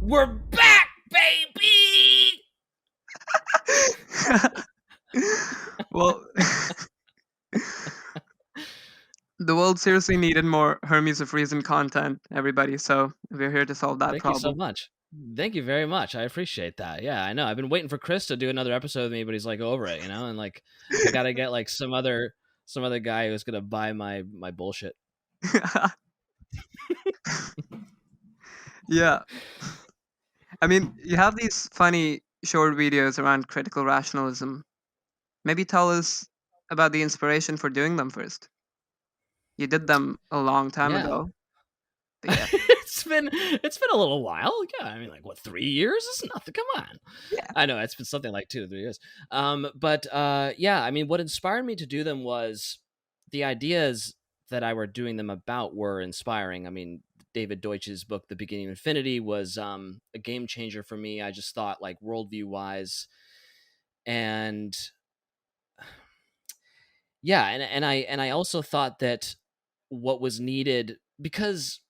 We're back, baby! Well, the world seriously needed more Hermes of Reason content, everybody. So we're here to solve that Thank problem. you so much. Thank you very much. I appreciate that. Yeah, I know. I've been waiting for Chris to do another episode with me, but he's like over it, and like I gotta get like some other guy who's gonna buy my bullshit. Yeah. I mean, you have these funny short videos around critical rationalism. Maybe tell us about the inspiration for doing them first. You did them a long time Yeah. ago. But yeah. it's been a little while. Yeah, I mean, like what, 3 years? It's nothing. Come on. Yeah. I know it's been something like 2 or 3 years. But yeah, I mean, what inspired me to do them was the ideas that I were doing them about were inspiring. I mean, David Deutsch's book, The Beginning of Infinity, was a game changer for me. I just thought, like, worldview wise, and yeah, and I also thought that what was needed, because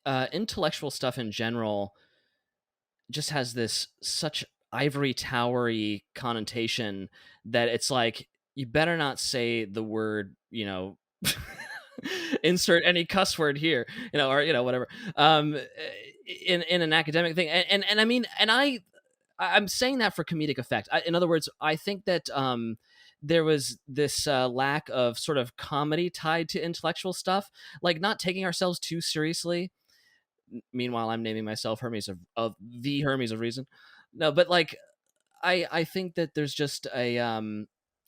intellectual stuff in general just has this such ivory towery connotation that it's like, you better not say the word, insert any cuss word here, or whatever, in an academic thing. And I mean, and I'm saying that for comedic effect. In other words, I think that there was this lack of sort of comedy tied to intellectual stuff, like not taking ourselves too seriously. Meanwhile, I'm naming myself Hermes of the Hermes of Reason. No, but like, I think that there's just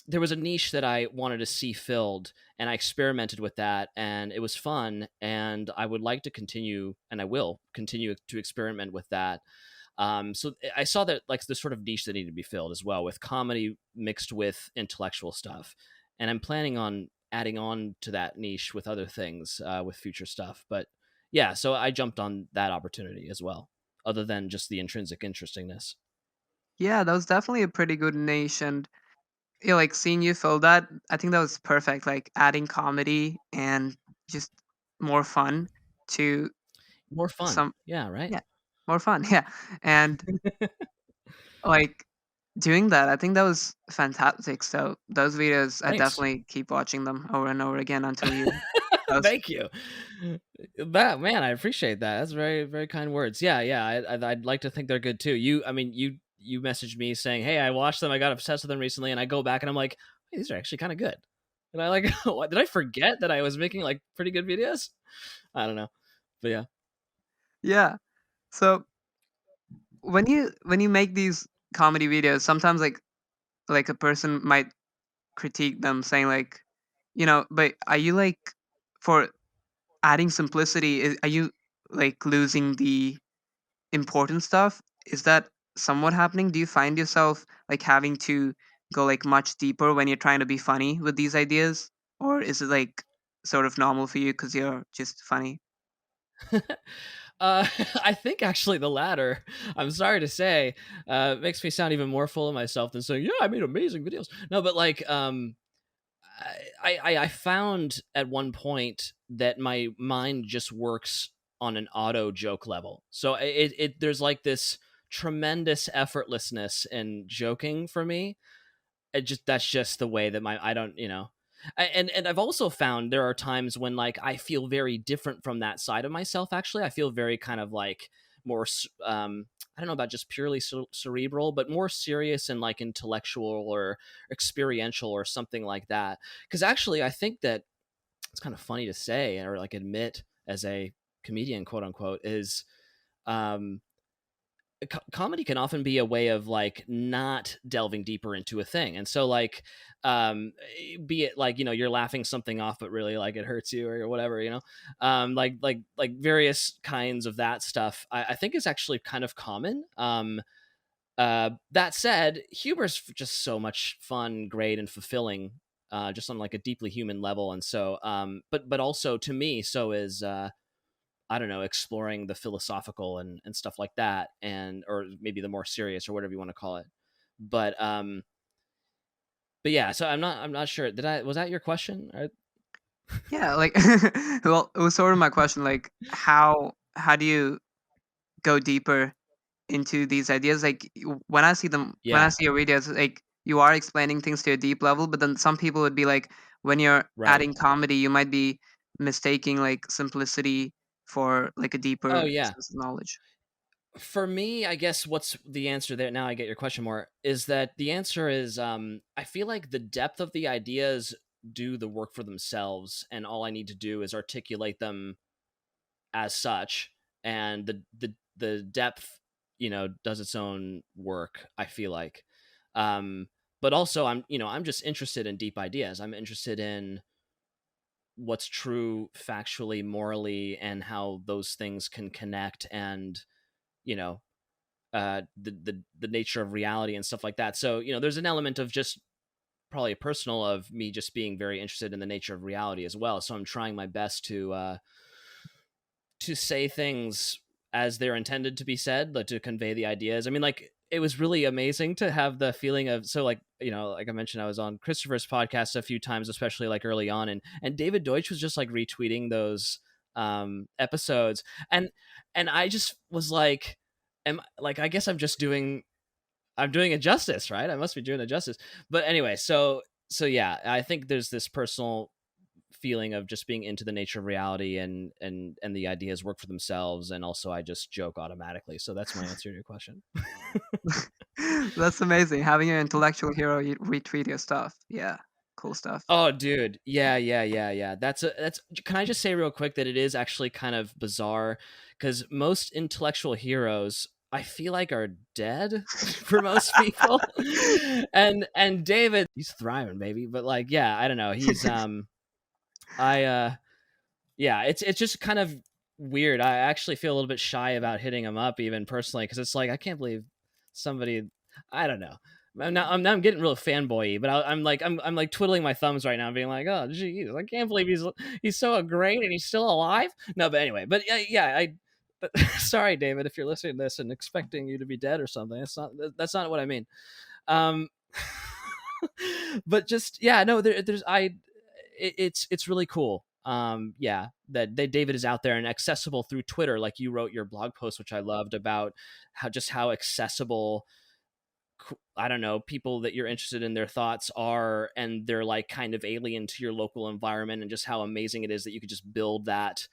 there was a niche that I wanted to see filled, and I experimented with that, and it was fun, and I would like to continue, and I will continue to experiment with that. So I saw that, like, the sort of niche that needed to be filled as well, with comedy mixed with intellectual stuff, and I'm planning on adding on to that niche with other things, with future stuff. But yeah, so I jumped on that opportunity as well, other than just the intrinsic interestingness. Yeah, that was definitely a pretty good niche. And yeah, like seeing you fill that, I think that was perfect. Like adding comedy and just more fun to More fun. some, Yeah, right? yeah, more fun. Yeah. And like doing that, I think that was fantastic. So those videos, I Thanks. definitely keep watching them over and over again until you post. Thank you. That, man, I appreciate that. That's very, very kind words. Yeah, yeah. I'd like to think they're good too. I mean, you messaged me saying, "Hey, I watched them. I got obsessed with them recently," and I go back and I'm like, hey, these are actually kind of good. And I like, what, did I forget that I was making like pretty good videos? I don't know, but yeah. Yeah. So when you make these comedy videos, sometimes like a person might critique them saying like, but are you like for adding simplicity, are you like losing the important stuff? Is that somewhat happening? Do you find yourself like having to go like much deeper when you're trying to be funny with these ideas? Or is it like sort of normal for you because you're just funny? I think actually the latter. I'm sorry to say, makes me sound even more full of myself than saying, "Yeah, I made amazing videos." No, but like, I found at one point that my mind just works on an auto joke level. So there's like this tremendous effortlessness in joking for me. That's just the way that I don't, and I've also found there are times when, like, I feel very different from that side of myself. Actually, I feel very kind of like more I don't know about just purely cerebral, but more serious and like intellectual or experiential or something like that. Because actually, I think that it's kind of funny to say or like admit as a comedian, quote unquote, is um comedy can often be a way of like not delving deeper into a thing. And so like, be it like, you're laughing something off but really like it hurts you or whatever, like various kinds of that stuff, I think is actually kind of common. That said, humor's just so much fun, great, and fulfilling, just on like a deeply human level. And so but also to me, so is I don't know, exploring the philosophical and stuff like that, and or maybe the more serious or whatever you want to call it. But but yeah, so I'm not sure. Was that your question? Yeah, like well, it was sort of my question, like how do you go deeper into these ideas. Like when I see them, when I Yeah, see your videos, like you are explaining things to a deep level, but then some people would be like, when you're right. adding comedy, you might be mistaking like simplicity for like a Oh, deeper yeah. sense of knowledge. For me, I guess what's the answer there, now I get your question more, is that the answer is, I feel like the depth of the ideas do the work for themselves, and all I need to do is articulate them as such, and the depth, does its own work, I feel like. Um, but also I'm just interested in deep ideas. I'm interested in what's true factually, morally, and how those things can connect, and you know the nature of reality and stuff like that. So there's an element of just probably personal of me just being very interested in the nature of reality as well. So I'm trying my best to say things as they're intended to be said, like to convey the ideas. I mean, like it was really amazing to have the feeling of, so like like I mentioned, I was on Christopher's podcast a few times, especially like early on, and David Deutsch was just like retweeting those episodes, and I just was like, I guess I'm doing it justice, right? I must be doing it justice. But anyway, so yeah, I think there's this personal feeling of just being into the nature of reality, and the ideas work for themselves, and also I just joke automatically. So that's my answer to your question. That's amazing. Having an intellectual hero retweet your stuff. Yeah, cool stuff. Oh, dude. Yeah, yeah, yeah, yeah. That's can I just say real quick that it is actually kind of bizarre, cuz most intellectual heroes I feel like are dead for most people. And David, he's thriving, baby. But like, yeah, I don't know. He's I yeah, it's just kind of weird. I actually feel a little bit shy about hitting him up, even personally, because it's like I can't believe somebody. I don't know. I'm getting real fanboy, but I'm like twiddling my thumbs right now, being like, oh geez, I can't believe he's so great and he's still alive. No, but anyway, but yeah, I. But, sorry, David, if you're listening to this and expecting you to be dead or something. That's not what I mean. Um, but just yeah, no, there's it's really cool. Yeah, that David is out there and accessible through Twitter, like you wrote your blog post, which I loved, about how accessible, I don't know, people that you're interested in their thoughts are, and they're like kind of alien to your local environment, and just how amazing it is that you could just build that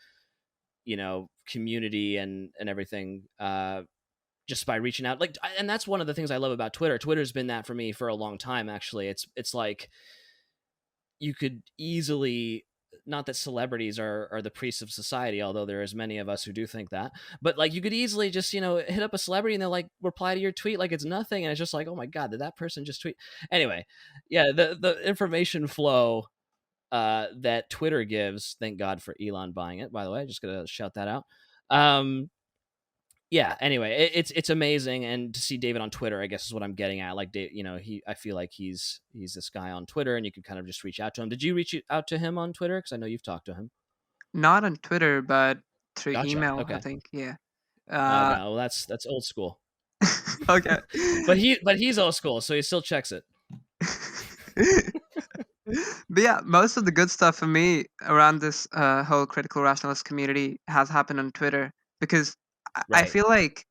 community and everything, just by reaching out. Like, and that's one of the things I love about Twitter. Twitter's been that for me for a long time, actually. It's like you could easily, not that celebrities are the priests of society, although there is many of us who do think that, but like you could easily just hit up a celebrity and they'll like reply to your tweet like it's nothing, and it's just like, oh my god, did that person just tweet? Anyway, yeah, the information flow that Twitter gives, thank God for Elon buying it, by the way, just gonna shout that out. um yeah, anyway, it's amazing, and to see David on Twitter, I guess, is what I'm getting at. Like, I feel like he's this guy on Twitter, and you can kind of just reach out to him. Did you reach out to him on Twitter? Because I know you've talked to him. Not on Twitter, but through Gotcha. email, I Okay. think. Yeah. Okay. Uh, Well, that's old school. okay. But he's old school, so he still checks it. But yeah, most of the good stuff for me around this whole critical rationalist community has happened on Twitter, because I Right. feel like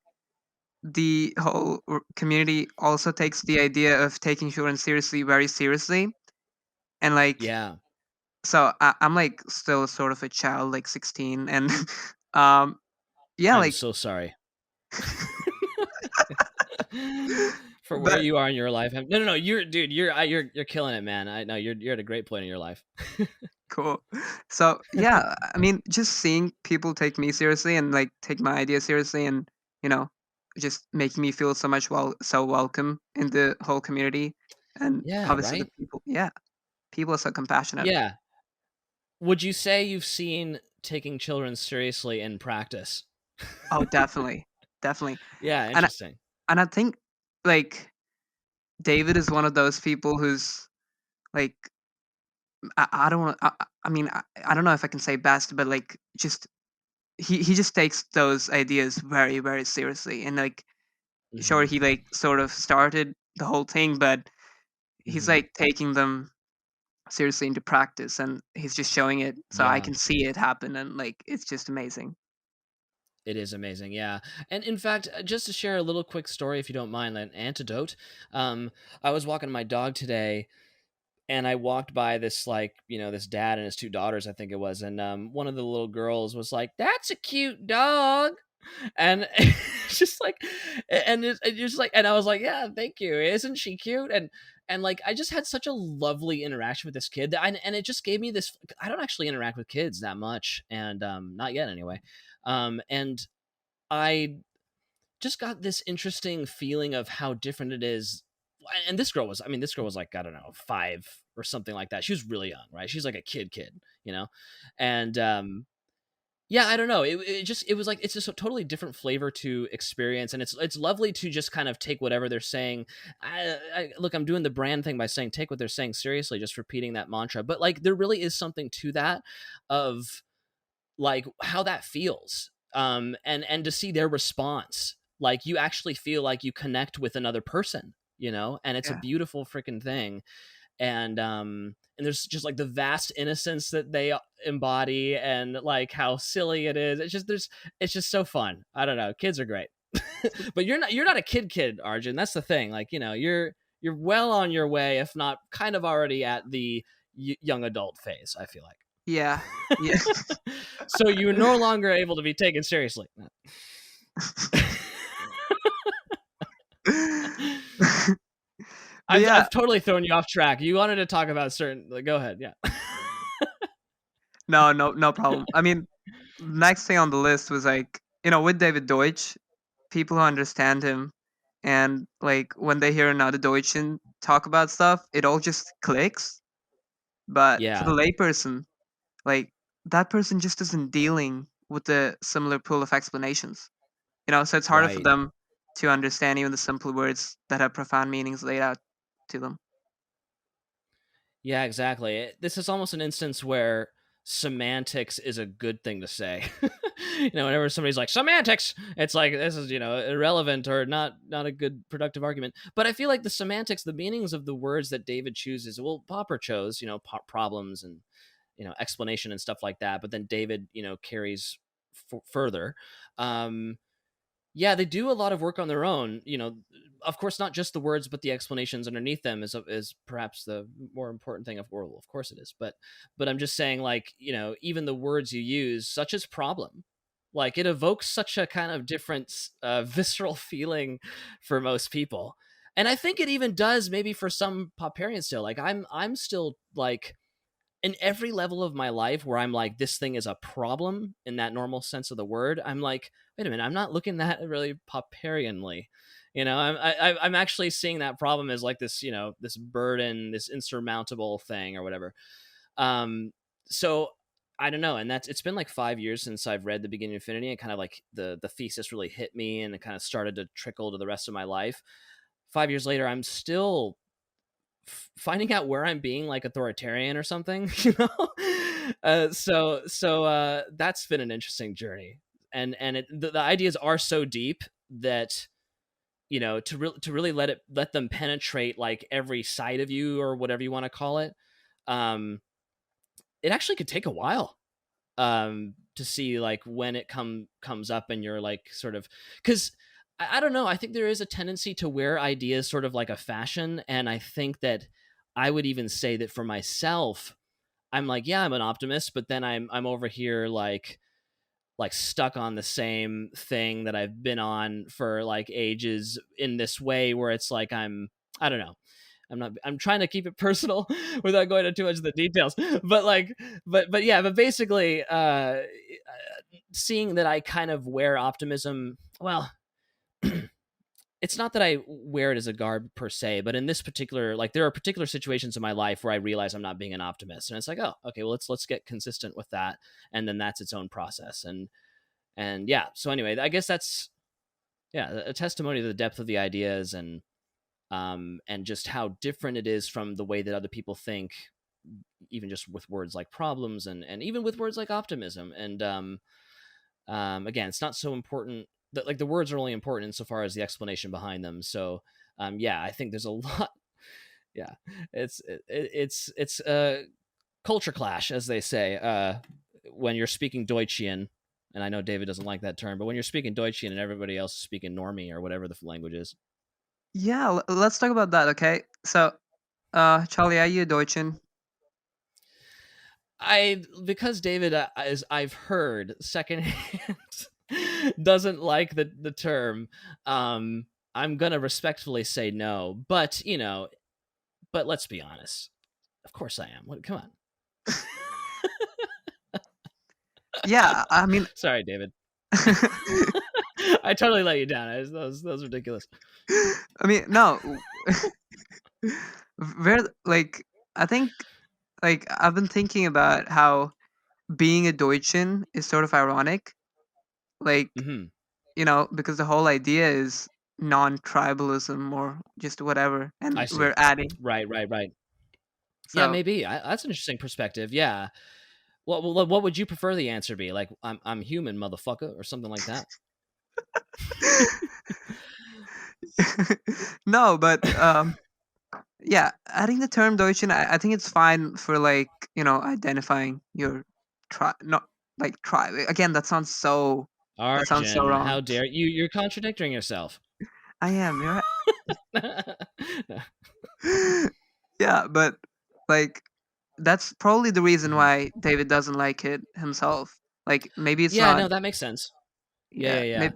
the whole community also takes the idea of taking children seriously very seriously, and like, Yeah. so I'm like still sort of a child, like 16, and um yeah, I'm like so sorry for where but you are in your life. No, no, no. You're killing it, man. I know you're at a great point in your life. cool. So yeah, I mean, just seeing people take me seriously and like take my ideas seriously, and you know, just making me feel so much so welcome in the whole community, and Yeah. obviously the Right. people. Yeah, people are so compassionate. Yeah. Would you say you've seen taking children seriously in practice? Oh, definitely, definitely, Yeah, and interesting. I think like David is one of those people who's like, I don't want. I mean, I don't know if I can say best, but like just he just takes those ideas very very seriously, and like sure, Mhm. he like sort of started the whole thing, but he's Mhm. like taking them seriously into practice, and he's just showing it so I Yeah. can see it happen, and like it's just amazing. It is amazing, yeah. And in fact, just to share a little quick story, if you don't mind, an antidote. I was walking my dog today, and I walked by this, like, this dad and his two daughters, I think it was, and one of the little girls was like, "That's a cute dog," and it's just like, and it's just like, and I was like, "Yeah, thank you. Isn't she cute?" And like, I just had such a lovely interaction with this kid and it just gave me this. I don't actually interact with kids that much, and not yet anyway. And I just got this interesting feeling of how different it is. And this girl was like, I don't know, 5 or something like that. She was really young, right? She's like a kid, you know? And yeah, I don't know. It was like, it's just a totally different flavor to experience. And it's lovely to just kind of take whatever they're saying. Look, I'm doing the brand thing by saying, take what they're saying seriously, just repeating that mantra. But like, there really is something to that of like how that feels. And to see their response, like you actually feel like you connect with another person, and it's a Yeah. beautiful freaking thing. And there's just like the vast innocence that they embody, and like how silly it is. It's just so fun. I don't know, kids are great. But you're not a kid, Arjun. That's the thing. Like, you're well on your way, if not kind of already at the young adult phase, I feel like. Yeah. Yeah. So you're no longer able to be taken seriously. But yeah, I've totally thrown you off track. You wanted to talk about certain. Like, go ahead. Yeah. no problem. I mean, next thing on the list was like, with David Deutsch, people who understand him, and like when they hear another Deutschian talk about stuff, it all just clicks. But for Yeah. the layperson, like that person just isn't dealing with the similar pool of explanations. So it's harder for Right. them to understand even the simple words that have profound meanings laid out to them. Yeah. Exactly. This is almost an instance where semantics is a good thing to say. Whenever somebody's like semantics, it's like this is irrelevant or not a good productive argument. But I feel like the semantics, the meanings of the words that David chooses, well, Popper chose problems and explanation and stuff like that, but then David carries further. Yeah, they do a lot of work on their own. Of course, not just the words, but the explanations underneath them is perhaps the more important thing. Of course it is, but I'm just saying, like, even the words you use, such as problem, like it evokes such a kind of different visceral feeling for most people, and I think it even does maybe for some Popperians still. Like I'm still like in every level of my life where I'm like, this thing is a problem in that normal sense of the word, I'm like, wait a minute, I'm not looking at that really Popperianly. I'm actually seeing that problem as like this, this burden, this insurmountable thing or whatever. So I don't know. And it's been like 5 years since I've read The Beginning of Infinity, and kind of like the thesis really hit me and it kind of started to trickle to the rest of my life. 5 years later, I'm still finding out where I'm being like authoritarian or something, so that's been an interesting journey, and the ideas are so deep that to really let them penetrate like every side of you or whatever you want to call it. It actually could take a while to see like when it comes up and you're like sort of, because I don't know. I think there is a tendency to wear ideas sort of like a fashion. And I think that I would even say that for myself, I'm like, yeah, I'm an optimist, but then I'm over here like stuck on the same thing that I've been on for like ages in this way where it's like I don't know. I'm trying to keep it personal without going into too much of the details. But like but basically seeing that I kind of wear optimism, well, it's not that I wear it as a garb per se, but in this particular, like there are particular situations in my life where I realize I'm not being an optimist, and it's like, oh, okay, well let's get consistent with that, and then that's its own process, and yeah. So anyway, I guess that's a testimony to the depth of the ideas and just how different it is from the way that other people think, even just with words like problems and even with words like optimism. And again, it's not so important that like the words are only important insofar as the explanation behind them. So yeah, I think there's a lot. Yeah, it's a culture clash, as they say, when you're speaking Deutschian And I know David doesn't like that term, but when you're speaking Deutschian and everybody else is speaking Normie or whatever the language is. Yeah, let's talk about that, okay? So, Charlie, are you a Deutschian? Because David, as I've heard secondhand, doesn't like the term. I'm gonna respectfully say no, but but let's be honest. Of course I am. Come on. Yeah, I mean, Sorry, David. I totally let you down. That was ridiculous. I mean, no. Like, I think, like, I've been thinking about how being a Deutschen is sort of ironic. Like, Mm-hmm. because the whole idea is non-tribalism or just whatever, I and see. we're adding. Right. Yeah, So, maybe. That's an interesting perspective. Yeah. What would you prefer the answer be? Like, I'm human, motherfucker, or something like that. no, but yeah, adding the term Deutschen, I think it's fine for like identifying your tribe, not like tribe. Again, that sounds so Arjun, wrong. how dare you? You're contradicting yourself. I am. You're No. right. Yeah, but like that's probably the reason Mhm. why David doesn't like it himself. Like maybe it's Yeah, not. no, that makes sense. Yeah, Yeah.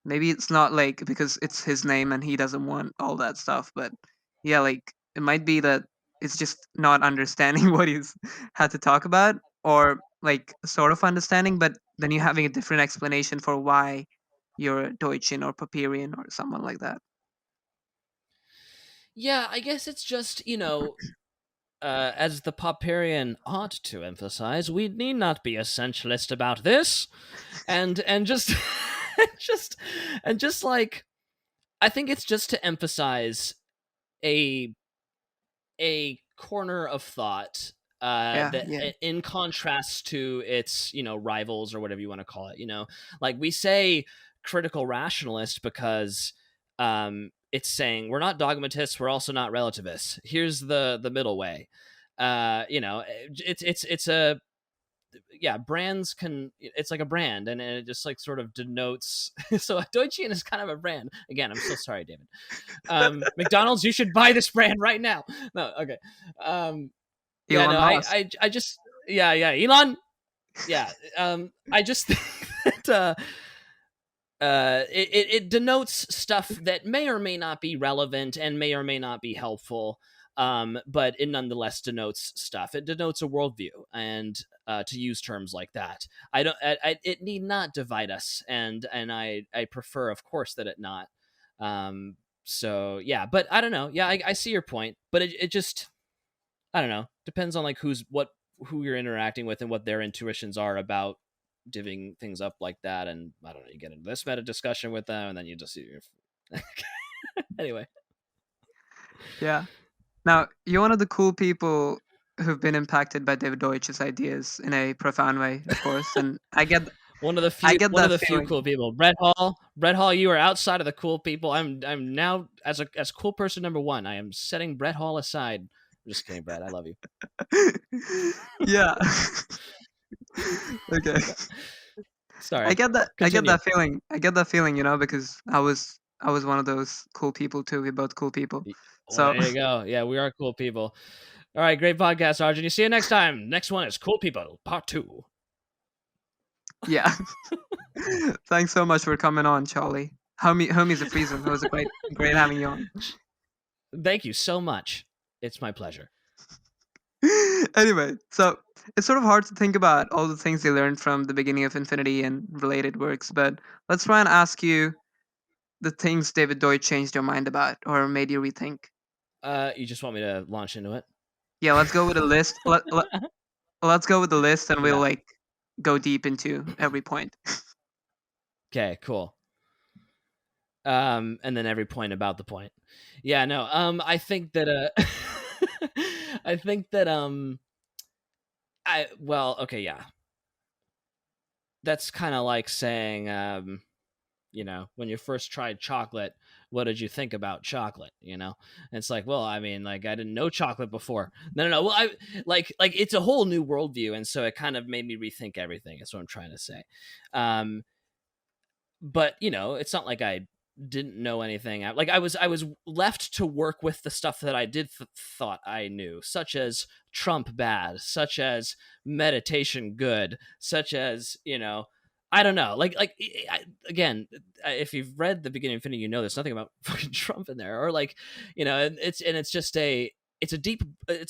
maybe it's not like because it's his name and he doesn't want all that stuff, but yeah, like it might be that it's just not understanding what he's had to talk about, or like sort of understanding, but then you're having a different explanation for why you're a Deutschian or Papirian or someone like that. Yeah, I guess it's just, as the Popperian ought to emphasize, we need not be essentialist about this. And just just and just like I think it's just to emphasize a corner of thought Yeah, that yeah, in contrast to its rivals or whatever you want to call it, like we say critical rationalist because it's saying we're not dogmatists, we're also not relativists. Here's the middle way. It's a yeah, brands can, it's like a brand, and it just like sort of denotes. So Deutschian is kind of a brand. Again, I'm so sorry, David. McDonald's, you should buy this brand right now. No, okay. Yeah, Elon no, Musk. I just, yeah, Elon. Yeah, I just think that it denotes stuff that may or may not be relevant and may or may not be helpful. But it nonetheless denotes stuff. It denotes a worldview, and to use terms like that, it need not divide us, and I prefer, of course, that it not. So yeah, but I don't know. Yeah, I see your point, but it just, I don't know. Depends on like who you're interacting with and what their intuitions are about divvying things up like that. And I don't know, you get into this meta discussion with them, and then you just anyway. Yeah. Now you're one of the cool people who've been impacted by David Deutsch's ideas in a profound way, of course, and I get One of that the few feeling. cool people. Brett Hall, you are outside of the cool people. I'm now as cool person number one. I am setting Brett Hall aside. I'm just kidding, Brett. I love you. Yeah. Okay. Sorry. I get Continue. that feeling. I get that feeling, because I was one of those cool people too. We're both cool people. Well, So there you go. Yeah, we are cool people. All right, great podcast, Arjun. You see you next time. Next one is Cool People, Part 2. yeah. Thanks so much for coming on, Charlie. Hermes of Reason. It was a great having you on. Thank you so much. It's my pleasure. Anyway, so it's sort of hard to think about all the things you learned from the beginning of Infinity and related works, but let's try and ask you the things David Deutsch changed your mind about or made you rethink. You just want me to launch into it? Yeah, let's go with a list. Let's go with the list, and we'll Yeah. like go deep into every point. Okay, cool. And then every point about the point. Yeah, no. I think that I think that okay, yeah. That's kind of like saying when you first tried chocolate, what did you think about chocolate? And it's like, well, I mean, like, I didn't know chocolate before. No. Well, I like it's a whole new worldview, and so it kind of made me rethink everything. That's what I'm trying to say. But it's not like I didn't know anything. Like, I was left to work with the stuff that I did thought I knew, such as Trump bad, such as meditation good, such as I don't know. Again, if you've read The Beginning of Infinity, there's nothing about fucking Trump in there, or like, it's just it's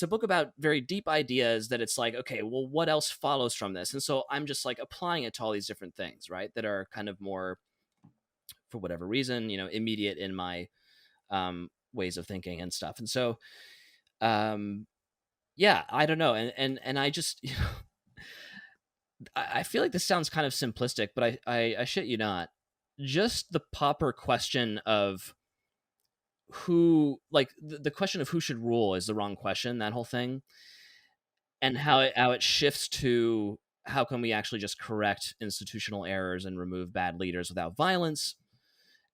a book about very deep ideas that it's like, okay, well, what else follows from this? And so I'm just like applying it to all these different things, right? That are kind of more, for whatever reason, immediate in my ways of thinking and stuff. And so, yeah, I don't know. And I just, I feel like this sounds kind of simplistic, but I shit you not. Just the proper question of who, like the question of who should rule is the wrong question, that whole thing. And how it shifts to how can we actually just correct institutional errors and remove bad leaders without violence.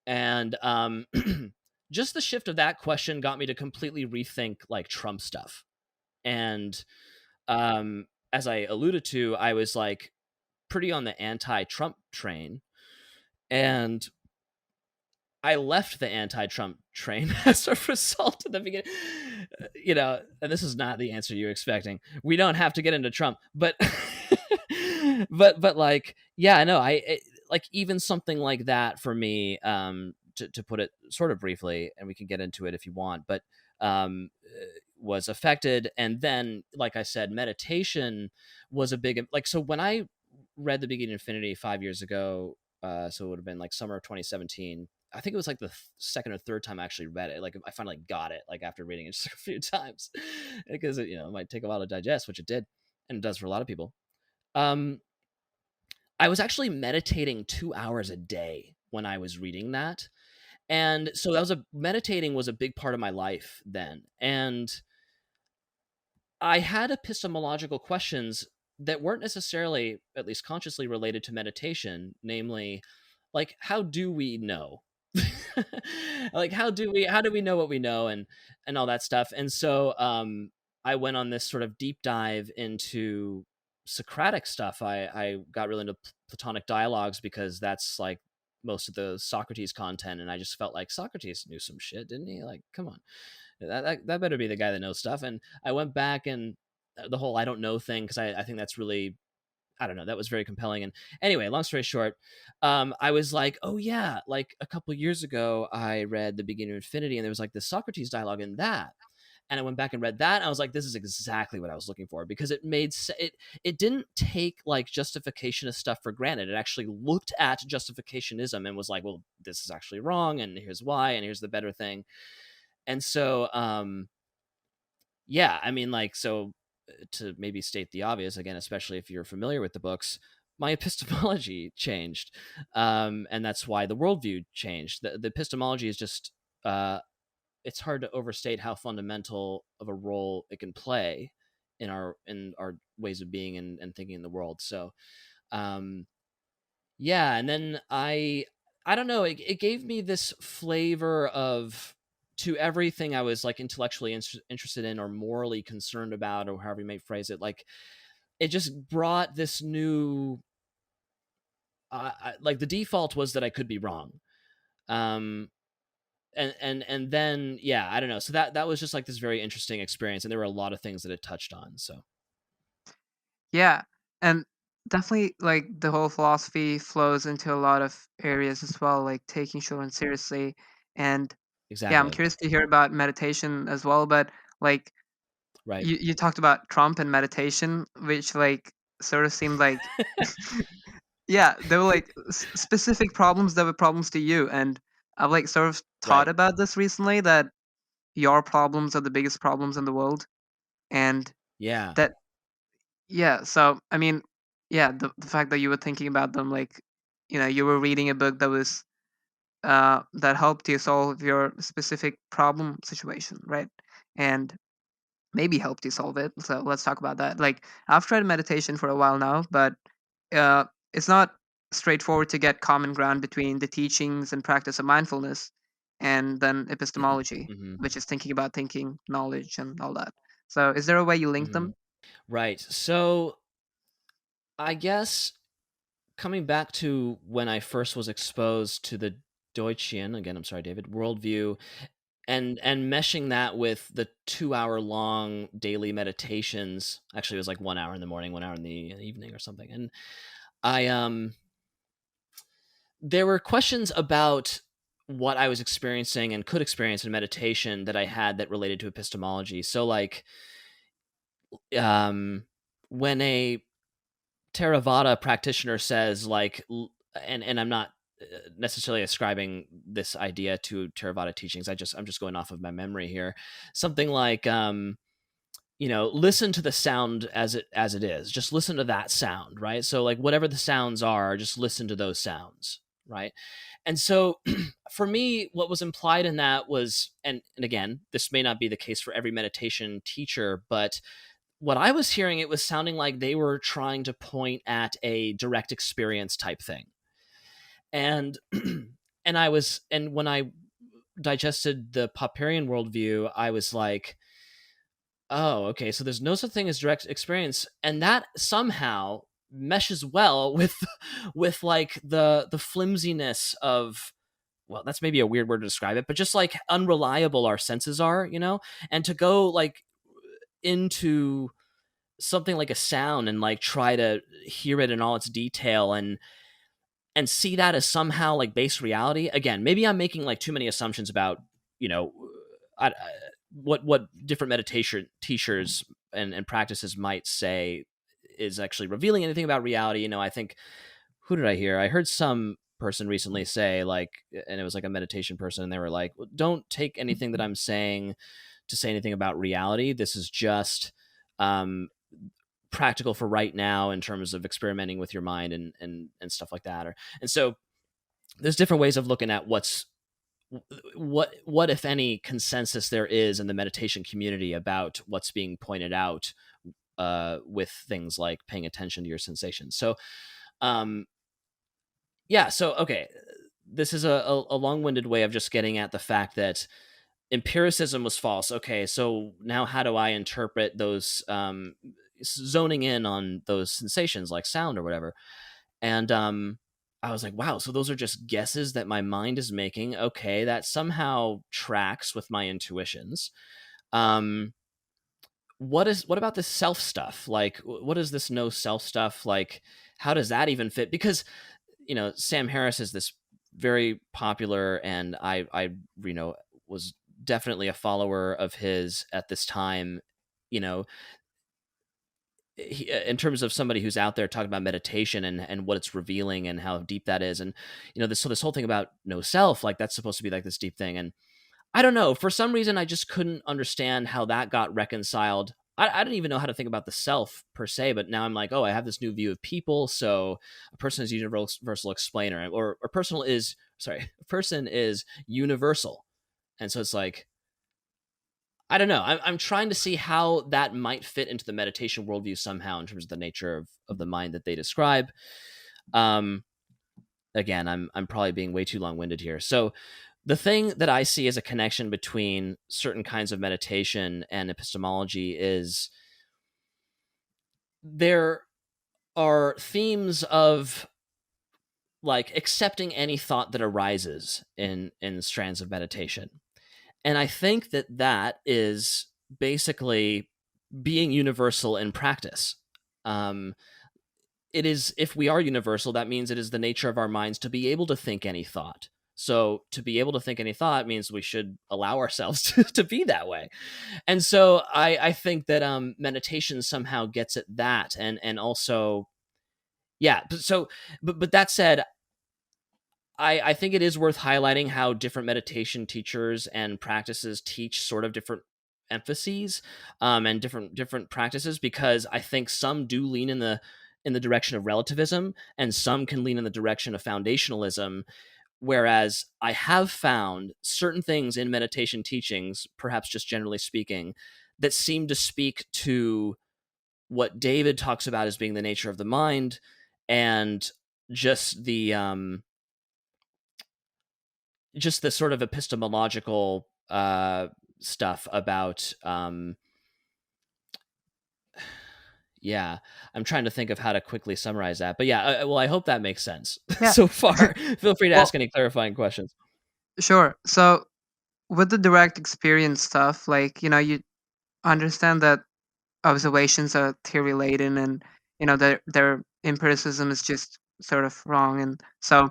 And just the shift of that question got me to completely rethink like Trump stuff. And as I alluded to, I was like pretty on the anti-Trump train, and I left the anti-Trump train as a result of the beginning. And this is not the answer you're expecting. We don't have to get into Trump, but but like, yeah, no, like even something like that for me, to put it sort of briefly, and we can get into it if you want, but was affected. And then, like I said, meditation was a big, like, so when I read The Beginning of Infinity 5 years ago, so it would have been like summer of 2017. I think it was like the second or third time I actually read it. Like, I finally got it, like after reading it just a few times, because it might take a while to digest, which it did, and it does for a lot of people. I was actually meditating 2 hours a day when I was reading that. And so meditating was a big part of my life then. And I had epistemological questions that weren't necessarily, at least consciously, related to meditation, namely, like, how do we know? Like, how do we know what we know, and all that stuff. And so I went on this sort of deep dive into Socratic stuff. I got really into Platonic dialogues because that's like most of the Socrates content, and I just felt like Socrates knew some shit, didn't he? Like, come on, that better be the guy that knows stuff. And I went back, and the whole I don't know thing, because I think that's really, I don't know, that was very compelling. And anyway, long story short, I was like, oh yeah, like a couple years ago I read The Beginning of Infinity, and there was like this Socrates dialogue in that. And I went back and read that, and I was like, this is exactly what I was looking for, because it didn't take like justificationist stuff for granted. It actually looked at justificationism and was like, well, this is actually wrong, and here's why, and here's the better thing. And so yeah, I mean, like, so to maybe state the obvious again, especially if you're familiar with the books, my epistemology changed, and that's why the worldview changed. The epistemology is just it's hard to overstate how fundamental of a role it can play in our ways of being and thinking in the world. So yeah, and then I don't know, it gave me this flavor of, to everything I was like intellectually interested in or morally concerned about, or however you may phrase it, like it just brought this new like the default was that I could be wrong. And then, yeah, I don't know. So that was just like this very interesting experience, and there were a lot of things that it touched on. So Yeah, and definitely like the whole philosophy flows into a lot of areas as well, like taking children seriously. And yeah, I'm exactly, curious to hear about meditation as well, but like right. you talked about Trump and meditation, which like sort of seemed like yeah, there were like specific problems that were problems to you. And I've like sort of thought Right. about this recently, that your problems are the biggest problems in the world. And Yeah. that, yeah, so I mean, yeah, the fact that you were thinking about them, like, you were reading a book that was that helped you solve your specific problem situation, right? And maybe helped you solve it. So let's talk about that. Like, I've tried meditation for a while now, but it's not. straightforward to get common ground between the teachings and practice of mindfulness, and then epistemology, Hmm. which is thinking about thinking, knowledge, and all that. So is there a way you link Hmm. them? Right. So I guess coming back to when I first was exposed to the Deutschian, again, I'm sorry, David, worldview, and meshing that with the 2-hour long daily meditations. Actually, it was like 1 hour in the morning, 1 hour in the evening or something. And I there were questions about what I was experiencing and could experience in meditation that I had that related to epistemology. So like when a Theravada practitioner says like and I'm not necessarily ascribing this idea to Theravada teachings. I'm just going off of my memory here. Something like listen to the sound as it is. Just listen to that sound, right? So like whatever the sounds are, just listen to those sounds, right? And so for me, what was implied in that was, and again, this may not be the case for every meditation teacher, but what I was hearing, it was sounding like they were trying to point at a direct experience type thing. And and when I digested the Popperian worldview, I was like, oh, okay, so there's no such thing as direct experience, and that somehow meshes well with like the flimsiness of, well, that's maybe a weird word to describe it, but just like unreliable our senses are, and to go like into something like a sound and like try to hear it in all its detail and see that as somehow like base reality. Again, maybe I'm making like too many assumptions about you know what different meditation teachers and practices might say is actually revealing anything about reality. I think, who did I hear? I heard some person recently say like, and it was like a meditation person, and they were like, don't take anything that I'm saying to say anything about reality. This is just um practical for right now in terms of experimenting with your mind and stuff like that. And so there's different ways of looking at what if any consensus there is in the meditation community about what's being pointed out with things like paying attention to your sensations. So um yeah, so okay, this is a long-winded way of just getting at the fact that empiricism was false. Okay, so now how do I interpret those zoning in on those sensations like sound or whatever? And I was like, wow, so those are just guesses that my mind is making. Okay, that somehow tracks with my intuitions. Um what about this self stuff? Like what is this no self stuff? Like how does that even fit? Because Sam Harris is this very popular, and I was definitely a follower of his at this time. You know, in terms of somebody who's out there talking about meditation and what it's revealing and how deep that is, and this whole thing about no self, like that's supposed to be like this deep thing, and I don't know, for some reason I just couldn't understand how that got reconciled. I didn't even know how to think about the self per se, but now I'm like, oh, I have this new view of people. So a person is universal explainer, or a person is universal, and so it's like, I don't know. I'm trying to see how that might fit into the meditation worldview somehow in terms of the nature of the mind that they describe. Um, Again, I'm probably being way too long winded here. So the thing that I see as a connection between certain kinds of meditation and epistemology is there are themes of like accepting any thought that arises in strands of meditation. And I think that is basically being universal in practice. Um, it is, if we are universal, that means it is the nature of our minds to be able to think any thought. So to be able to think any thought means we should allow ourselves to be that way. And so I think that meditation somehow gets at that, and also, yeah. So but that said, I think it is worth highlighting how different meditation teachers and practices teach sort of different emphases, and different practices, because I think some do lean in the direction of relativism, and some can lean in the direction of foundationalism. Whereas I have found certain things in meditation teachings, perhaps just generally speaking, that seem to speak to what David talks about as being the nature of the mind, and just the sort of epistemological stuff about yeah, I'm trying to think of how to quickly summarize that, but yeah, well, I hope that makes sense Yeah. so far. Feel free to Well, ask any clarifying questions. sure. So with the direct experience stuff, like, you understand that observations are theory laden, and their empiricism is just sort of wrong. And so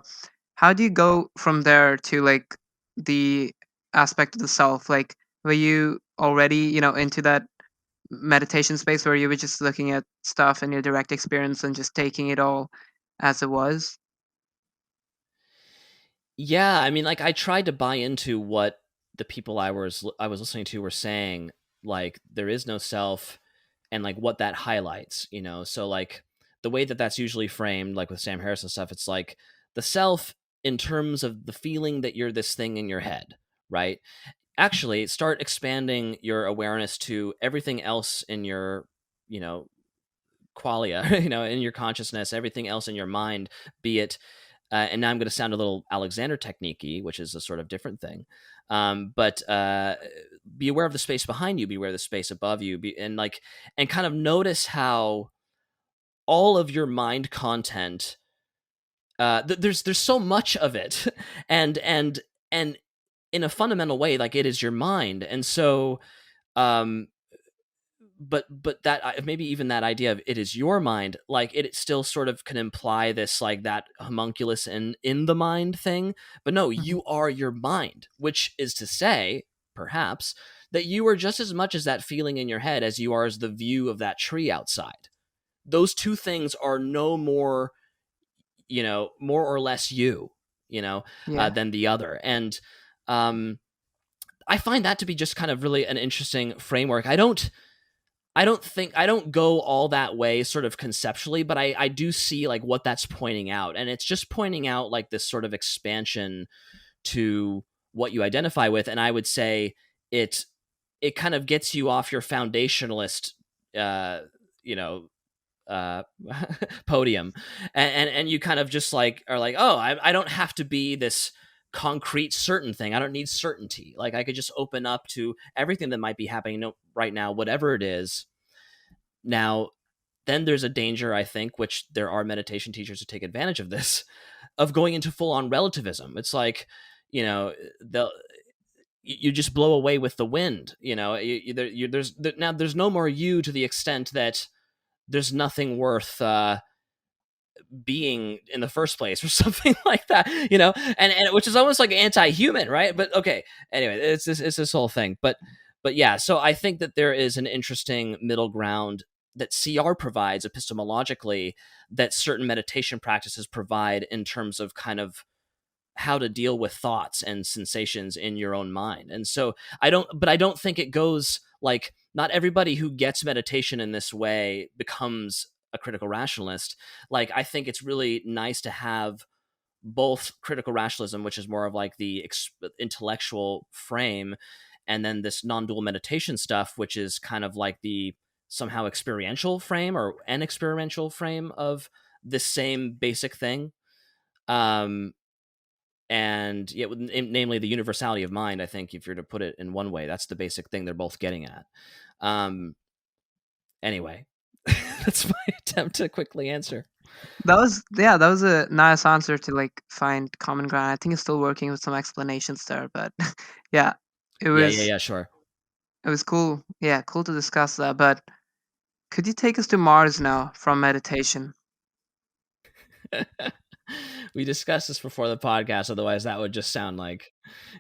how do you go from there to like the aspect of the self? Like, were you already into that meditation space where you were just looking at stuff in your direct experience and just taking it all as it was? Yeah, I mean, like, I tried to buy into what the people I was listening to were saying, like, there is no self, and like what that highlights, so like the way that that's usually framed, like with Sam Harris and stuff, it's like the self in terms of the feeling that you're this thing in your head, right? Actually start expanding your awareness to everything else in your, you know qualia, in your consciousness, everything else in your mind, be it and now I'm going to sound a little Alexander technique-y, which is a sort of different thing. But be aware of the space behind you, be aware of the space above you, and kind of notice how all of your mind content, there's so much of it, and in a fundamental way, like, it is your mind, and so um, but that, maybe even that idea of it is your mind, like, it still sort of can imply this, like, that homunculus in the mind thing, but no, Mhm. you are your mind, which is to say, perhaps, that you are just as much as that feeling in your head as you are as the view of that tree outside. Those two things are no more, more or less you, Yeah. than the other, and um I find that to be just kind of really an interesting framework. I don't go all that way sort of conceptually, but I do see like what that's pointing out. And it's just pointing out like this sort of expansion to what you identify with. And I would say it it kind of gets you off your foundationalist uh you know uh podium, and you kind of just like are like, oh, I don't have to be this concrete certain thing. I don't need certainty. Like, I could just open up to everything that might be happening right now, whatever it is. Now, then there's a danger, I think, which there are meditation teachers who take advantage of this, of going into full on relativism. It's like, they'll you just blow away with the wind. There's no more you, to the extent that there's nothing worth being in the first place, or something like that. And which is almost like anti-human, right? But okay, anyway, it's this whole thing. But yeah, so I think that there is an interesting middle ground that CR provides epistemologically, that certain meditation practices provide, in terms of kind of how to deal with thoughts and sensations in your own mind. And so I don't think it goes like, not everybody who gets meditation in this way becomes a critical rationalist. Like, I think it's really nice to have both critical rationalism, which is more of like the intellectual frame, and then this non-dual meditation stuff, which is kind of like the somehow experiential frame, or an experiential frame of the same basic thing. Um, and yeah, namely the universality of mind. I think, if you're to put it in one way, that's the basic thing they're both getting at. um anyway, that's my attempt to quickly answer. That was a nice answer to like find common ground. I think it's still working with some explanations there, but yeah, it Yeah, yeah, was yeah, sure. it was cool. Yeah, cool to discuss that. But could you take us to Mars now from meditation? We discussed this before the podcast, otherwise that would just sound like,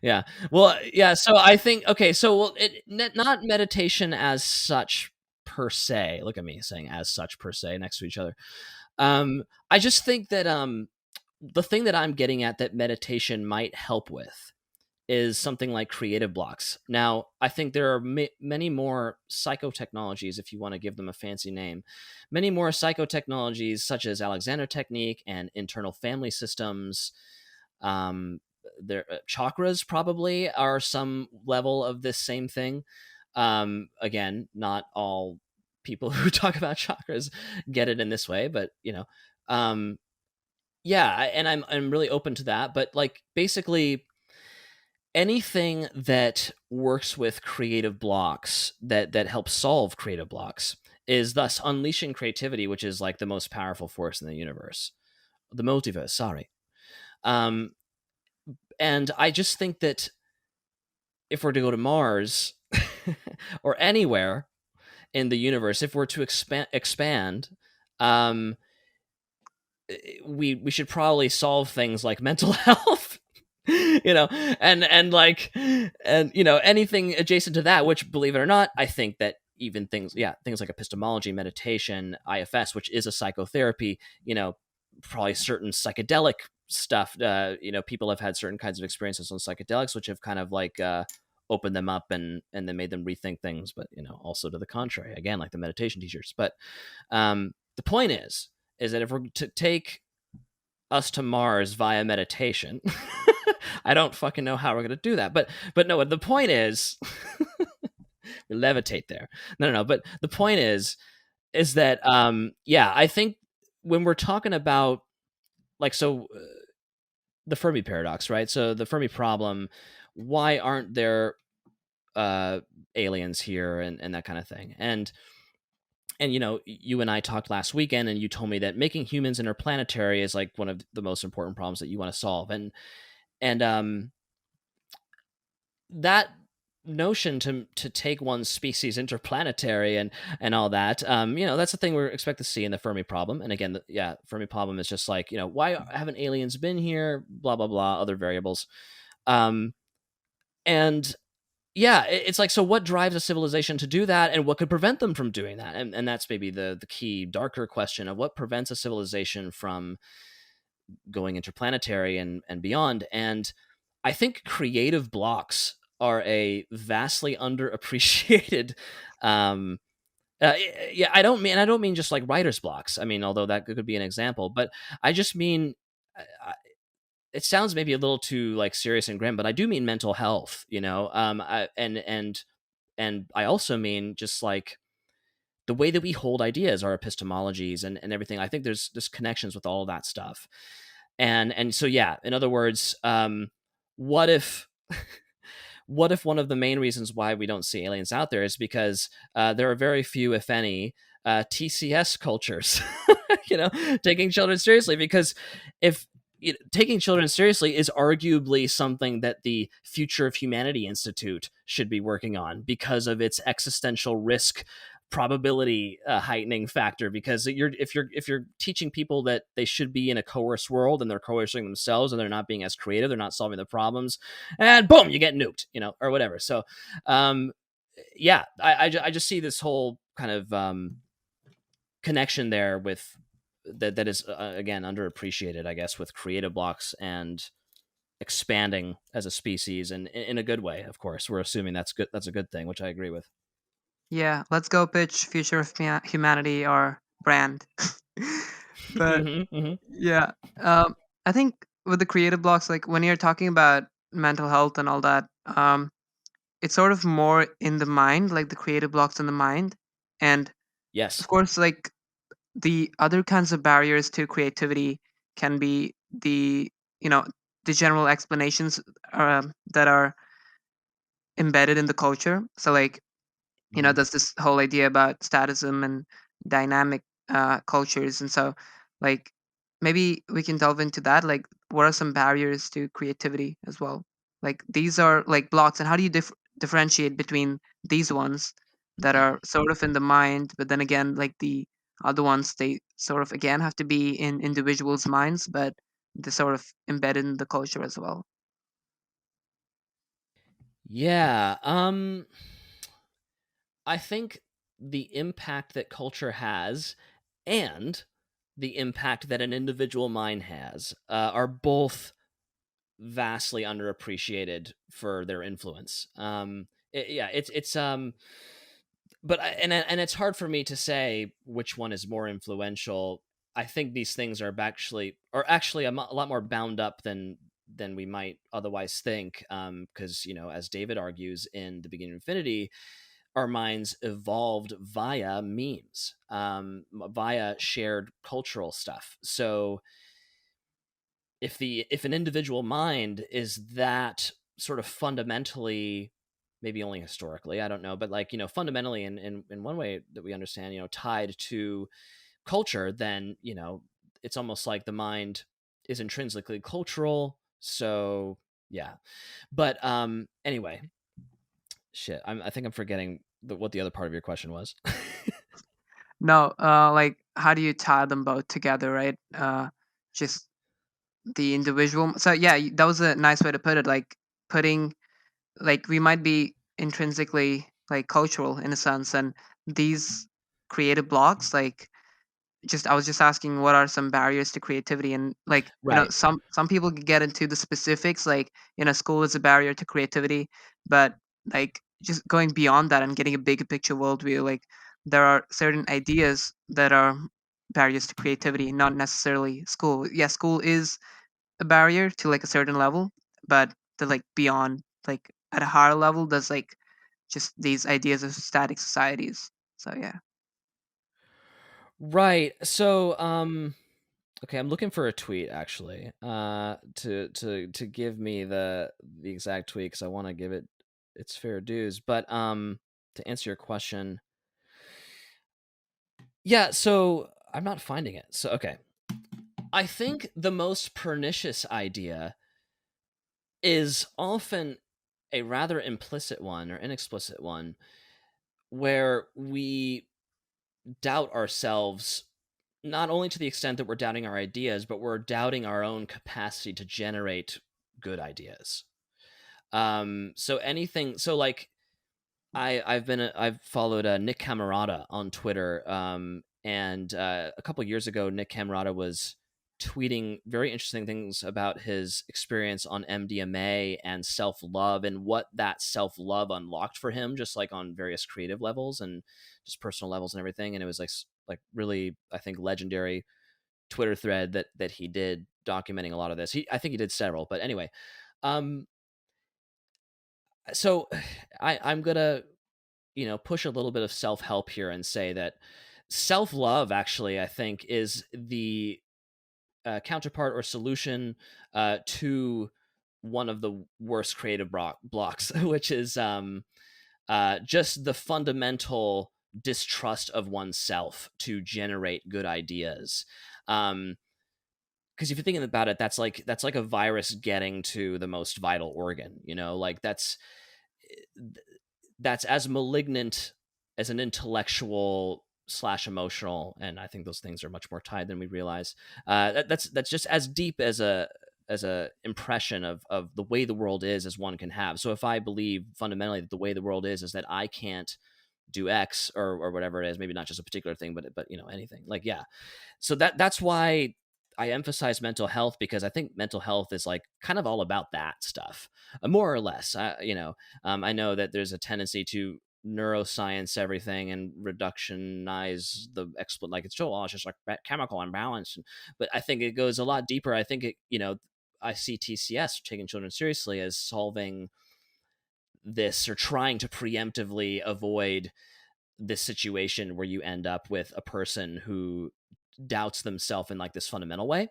yeah. Well, yeah, so I think, okay, so, well, not meditation as such per se. Look at me saying as such per se next to each other. I just think that the thing that I'm getting at, that meditation might help with, is something like creative blocks. Now, I think there are many more psychotechnologies, if you want to give them a fancy name, many more psychotechnologies, such as Alexander technique and internal family systems. Their chakras probably are some level of this same thing. Again, not all people who talk about chakras get it in this way, but um, and I'm really open to that, but like basically anything that works with creative blocks, that helps solve creative blocks, is thus unleashing creativity, which is like the most powerful force in the universe, the multiverse. Sorry. Um, and I just think that if we're to go to Mars or anywhere in the universe, if we're to expand, um, we should probably solve things like mental health, and like, and anything adjacent to that. Which, believe it or not, I think that even things like epistemology, meditation, IFS, which is a psychotherapy, probably certain psychedelic stuff. People have had certain kinds of experiences on psychedelics, which have kind of like opened them up and then made them rethink things. But also to the contrary, again, like the meditation teachers. But the point is that if we're to take us to Mars via meditation, I don't fucking know how we're gonna do that. But no, the point is we levitate there. No. But the point is that I think when we're talking about like the Fermi paradox, right? So the Fermi problem, why aren't there aliens here and that kind of thing? And you and I talked last weekend, and you told me that making humans interplanetary is like one of the most important problems that you want to solve. And that notion to take one species interplanetary and all that, that's the thing we expect to see in the Fermi problem. And again, Fermi problem is just like, why haven't aliens been here? Blah blah blah, other variables. And it's like, so what drives a civilization to do that, and what could prevent them from doing that? And that's maybe the key darker question of what prevents a civilization from going interplanetary and beyond. And I think creative blocks are a vastly underappreciated I don't mean just like writer's blocks. I mean, although that could be an example, but I just mean it sounds maybe a little too like serious and grim, but I do mean mental health, and I also mean just like the way that we hold ideas, our epistemologies and everything. I think there's connections with all of that stuff. And so in other words, what if what if one of the main reasons why we don't see aliens out there is because there are very few, if any, TCS cultures, taking children seriously? Because if taking children seriously is arguably something that the Future of Humanity Institute should be working on because of its existential risk probability heightening factor. Because if you're teaching people that they should be in a coerced world and they're coercing themselves and they're not being as creative, they're not solving the problems, and boom, you get nuked, or whatever. So I just see this whole kind of connection there with that is again underappreciated, I guess, with creative blocks and expanding as a species, and in a good way. Of course, we're assuming that's a good thing, which I agree with. Yeah, let's go pitch Future of Humanity, our brand. But Mm-hmm. yeah, I think with the creative blocks, like when you're talking about mental health and all that, it's sort of more in the mind, like the creative blocks in the mind. And of Yes. course, like the other kinds of barriers to creativity can be you know, the general explanations that are embedded in the culture. So, like, Mm-hmm. there's this whole idea about statism and dynamic cultures. And so, like, maybe we can delve into that. Like, what are some barriers to creativity as well? Like, these are like blocks, and how do you differentiate between these ones that are sort of in the mind, but then again, like the other ones, they sort of again have to be in individuals' minds, but they're sort of embedded in the culture as well. Yeah. I think the impact that culture has and the impact that an individual mind has are both vastly underappreciated for their influence. It's but and it's hard for me to say which one is more influential. I think these things are actually a lot more bound up than we might otherwise think. Because as David argues in The Beginning of Infinity, our minds evolved via memes, via shared cultural stuff. So if an individual mind is that sort of fundamentally, maybe only historically, I don't know, but like, fundamentally in one way that we understand, tied to culture, then, it's almost like the mind is intrinsically cultural. So yeah. But anyway, shit, I think I'm forgetting what the other part of your question was. No, like how do you tie them both together, right? Just the individual. So yeah, that was a nice way to put it. Like putting, like we might be intrinsically like cultural in a sense, and these creative blocks, like just I was just asking what are some barriers to creativity, and like Right. some people can get into the specifics, like school is a barrier to creativity, but like just going beyond that and getting a bigger picture worldview, like there are certain ideas that are barriers to creativity, not necessarily school. Yeah, school is a barrier to like a certain level, but the like beyond, like at a higher level, there's like just these ideas of static societies. So yeah. Right. So okay, I'm looking for a tweet actually, to give me the exact tweet, because I want to give it its fair dues. But to answer your question, yeah. So I'm not finding it. So okay, I think the most pernicious idea is often a rather implicit one or inexplicit one, where we doubt ourselves, not only to the extent that we're doubting our ideas, but we're doubting our own capacity to generate good ideas. So anything, so like I've followed Nick Camarata on Twitter, and a couple years ago, Nick Camarata was tweeting very interesting things about his experience on MDMA and self love, and what that self love unlocked for him, just like on various creative levels and just personal levels and everything. And it was like really, I think, legendary Twitter thread that he did documenting a lot of this. I think he did several, but anyway, um, so I'm gonna push a little bit of self-help here and say that self-love actually, I think, is the counterpart or solution to one of the worst creative blocks, which is just the fundamental distrust of oneself to generate good ideas. Because if you're thinking about it, that's like a virus getting to the most vital organ. Like that's as malignant as an intellectual slash emotional, and I think those things are much more tied than we realize. That's just as deep as a impression of the way the world is as one can have. So if I believe fundamentally that the way the world is that I can't do X or whatever it is, maybe not just a particular thing, but anything, like, yeah. So that's why I emphasize mental health, because I think mental health is like kind of all about that stuff, more or less. I know that there's a tendency to neuroscience everything and reductionize the explanation, like it's just like chemical imbalance. But I think it goes a lot deeper. I think I see TCS, taking children seriously, as solving this or trying to preemptively avoid this situation where you end up with a person who doubts themselves in like this fundamental way.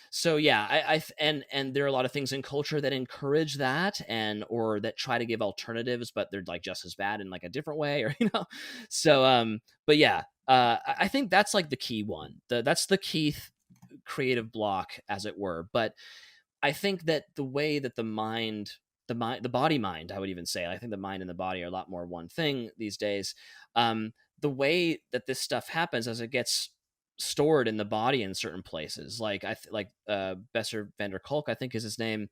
So yeah, and there are a lot of things in culture that encourage that, and or that try to give alternatives, but they're like just as bad in like a different way, or So but yeah, I think that's like the key one. That's the key creative block, as it were. But I think that the way that the body mind, I would even say, I think the mind and the body are a lot more one thing these days. The way that this stuff happens as it gets stored in the body in certain places, like Besser van der Kolk, I think is his name.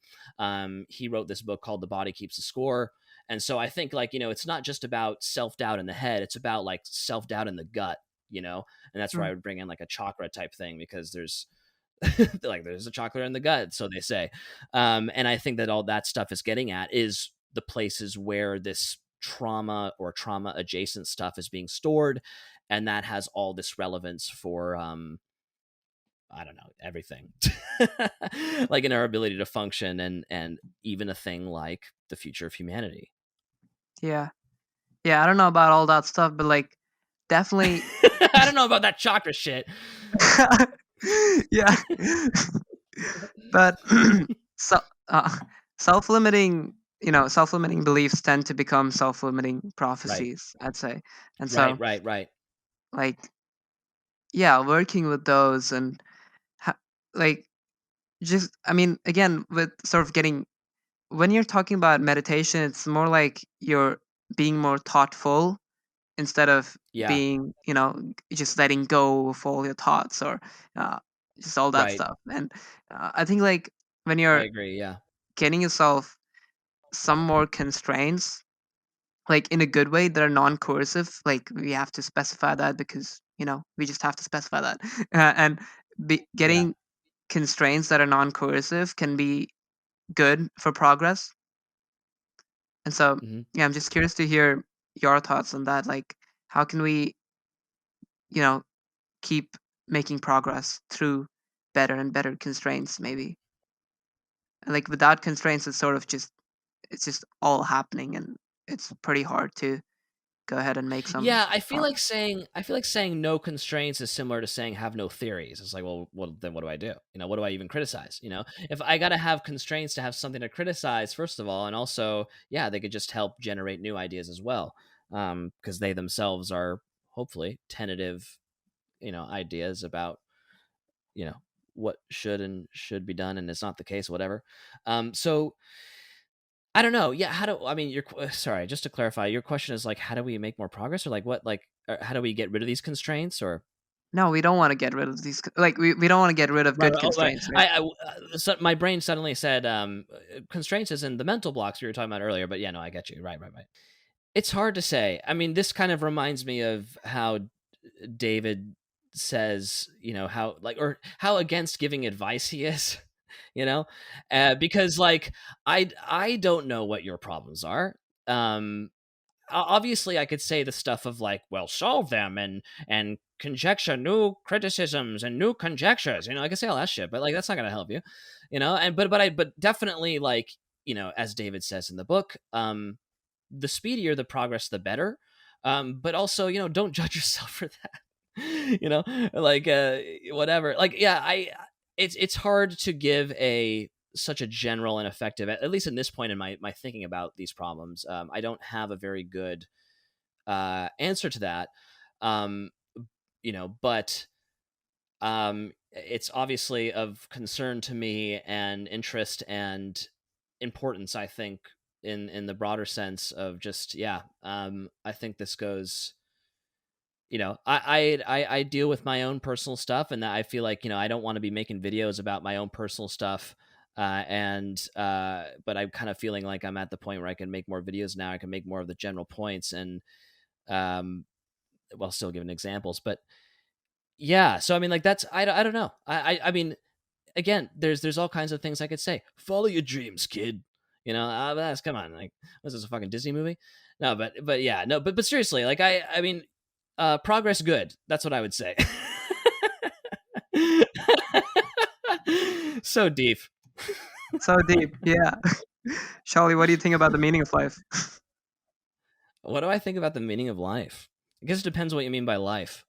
He wrote this book called The Body Keeps the Score. And so I think, like, it's not just about self-doubt in the head, it's about like self-doubt in the gut, and that's where I Mm. would bring in like a chakra type thing, because there's like there's a chocolate in the gut, so they say. And I think that all that stuff is getting at is the places where this trauma or trauma adjacent stuff is being stored, and that has all this relevance for I don't know, everything. Like in our ability to function, and even a thing like the future of humanity. Yeah. Yeah, I don't know about all that stuff, but like definitely. I don't know about that chakra shit. Yeah. But so, self-limiting, self-limiting beliefs tend to become self-limiting Right. prophecies, I'd say. And Right. so, Right. Right. like, yeah, working with those and ha- like, just, I mean, again, with sort of getting, when you're talking about meditation, it's more like you're being more thoughtful instead of Yeah. being, just letting go of all your thoughts or uh, just all that Right. stuff. And I think, like, when I you're agree. Yeah. getting yourself some more constraints, like in a good way, that are non-coercive, like we have to specify that because we just have to specify that. And Yeah. getting constraints that are non-coercive can be good for progress. And so, Hmm. yeah, I'm just curious to hear your thoughts on that. Like, how can we, you know, keep making progress through better and better constraints, maybe? And like without constraints, it's just all happening, and it's pretty hard to go ahead and make some Yeah, progress. I feel like saying no constraints is similar to saying have no theories. It's like, well, then what do I do? What do I even criticize? If I got to have constraints to have something to criticize, first of all, and also, yeah, they could just help generate new ideas as well, because they themselves are hopefully tentative, ideas about, you know, what should be done, and it's not the case, whatever. So I don't know. Yeah, I mean, sorry, just to clarify, your question is like, how do we make more progress, or like what, like, or how do we get rid of these constraints, or No, we don't want to get rid of these. Like we don't want to get rid of right, good right, oh, right. constraints, right? So my brain suddenly said, constraints is in the mental blocks we were talking about earlier, but yeah, no, I get you. Right, right, right. It's hard to say. I mean, this kind of reminds me of how David says, how, like, or how against giving advice he is, you know, because like I don't know what your problems are. Obviously I could say the stuff of like, well, solve them and conjecture new criticisms and new conjectures. I could say all that shit, but like that's not gonna help you, and but definitely, like, as David says in the book, the speedier the progress, the better. But also, don't judge yourself for that. Like, whatever. Like, yeah, it's hard to give a such a general and effective, at least in this point in my thinking about these problems. I don't have a very good answer to that. Um, but it's obviously of concern to me and interest and importance, I think, in the broader sense of just, yeah. I think this goes, I deal with my own personal stuff, and that I feel like, I don't want to be making videos about my own personal stuff. And but I'm kind of feeling like I'm at the point where I can make more videos now. I can make more of the general points, and um, while still giving examples. But yeah, so I mean, like, that's, I don't know. I mean, again, there's all kinds of things I could say. Follow your dreams, kid. That's, come on, like, was this a fucking Disney movie? No, but yeah, no, but seriously, like, I mean, progress good. That's what I would say. So deep. So deep, yeah. Charlie, what do you think about the meaning of life? What do I think about the meaning of life? I guess it depends what you mean by life.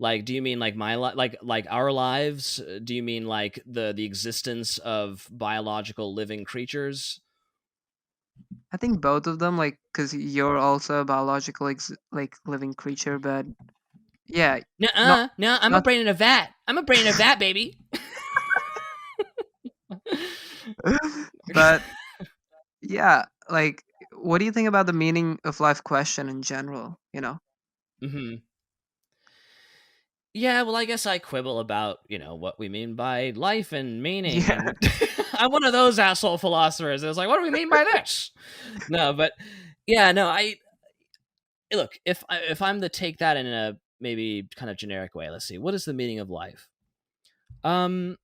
Like, do you mean like my life, like our lives? Do you mean like the existence of biological living creatures? I think both of them, like, because you're also a biological, like, living creature, but yeah, not Nuh-uh. No, I'm a not. brain in a vat. I'm a brain in a vat, baby. But yeah, like, what do you think about the meaning of life question in general? Hmm. Yeah, well, I guess I quibble about, what we mean by life and meaning, Yeah, and I'm one of those asshole philosophers. It's like, what do we mean by this? No, but yeah, no, I look, if I'm to take that in a maybe kind of generic way, let's see, what is the meaning of life? Um,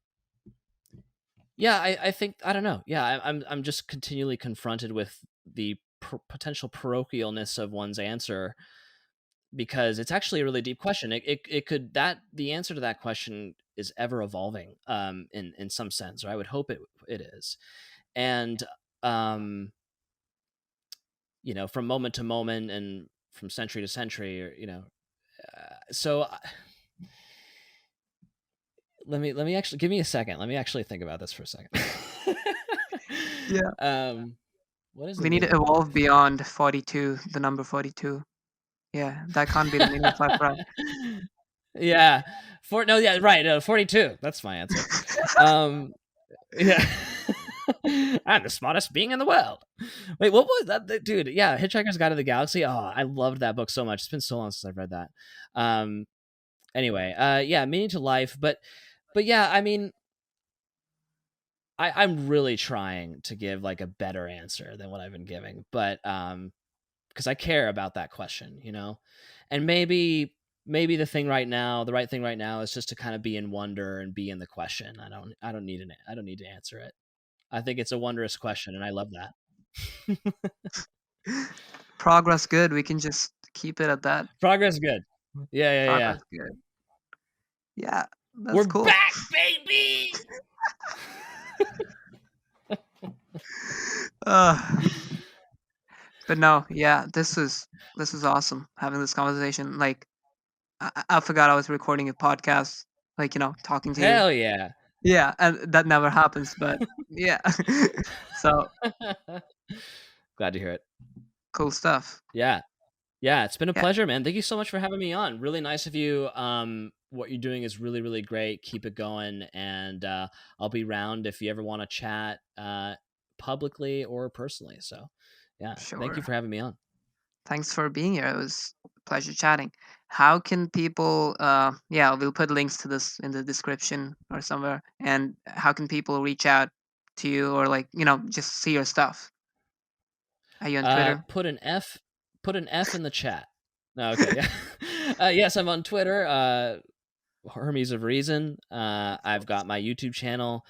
yeah, I think, I don't know. Yeah, I'm just continually confronted with the potential parochialness of one's answer, because it's actually a really deep question. It could, that the answer to that question is ever evolving, in some sense, or I would hope it is. And um, from moment to moment and from century to century, or so let me actually give me a second. Let me actually think about this for a second. Yeah. What is the We need to meaning of evolve life? beyond 42, the number 42. Yeah, that can't be the meaning of life, right? Yeah. Yeah, right. 42. That's my answer. Yeah. I'm the smartest being in the world. Wait, what was that, dude? Yeah, Hitchhiker's Guide to the Galaxy. Oh, I loved that book so much. It's been so long since I've read that. Anyway, yeah, meaning to life, but yeah, I mean, I'm really trying to give like a better answer than what I've been giving, but because I care about that question, and maybe the right thing right now is just to kind of be in wonder and be in the question. I don't need to answer it. I think it's a wondrous question, and I love that. Progress good. We can just keep it at that. Progress good. Yeah. Progress good. Yeah, that's We're cool. back, baby. But no, yeah, this is awesome having this conversation. Like, I forgot I was recording a podcast. Like, talking to you. Hell yeah. Yeah, and that never happens. But yeah, so glad to hear it. Cool stuff. Yeah, it's been a pleasure, man. Thank you so much for having me on. Really nice of you. What you're doing is really, really great. Keep it going, and I'll be around if you ever want to chat publicly or personally. So yeah, Sure. Thank you for having me on. Thanks for being here. It was a pleasure chatting. How can people we'll put links to this in the description or somewhere. And how can people reach out to you, or just see your stuff? Are you on Twitter? Put an F in the chat. No, okay. Yeah. Yes, I'm on Twitter. Hermes of Reason. I've got my YouTube channel.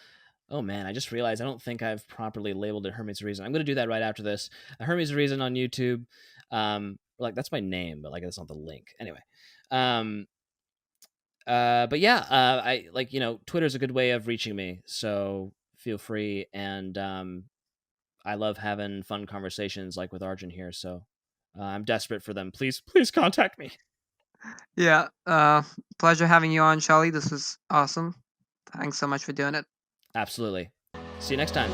Oh man, I just realized I don't think I've properly labeled it Hermes of Reason. I'm going to do that right after this. Hermes of Reason on YouTube. That's my name, but that's not the link. Anyway. But yeah, I Twitter's a good way of reaching me, so feel free. And I love having fun conversations like with Arjun here, so I'm desperate for them. Please contact me. Yeah, pleasure having you on, Charlie. This was awesome. Thanks so much for doing it. Absolutely. See you next time.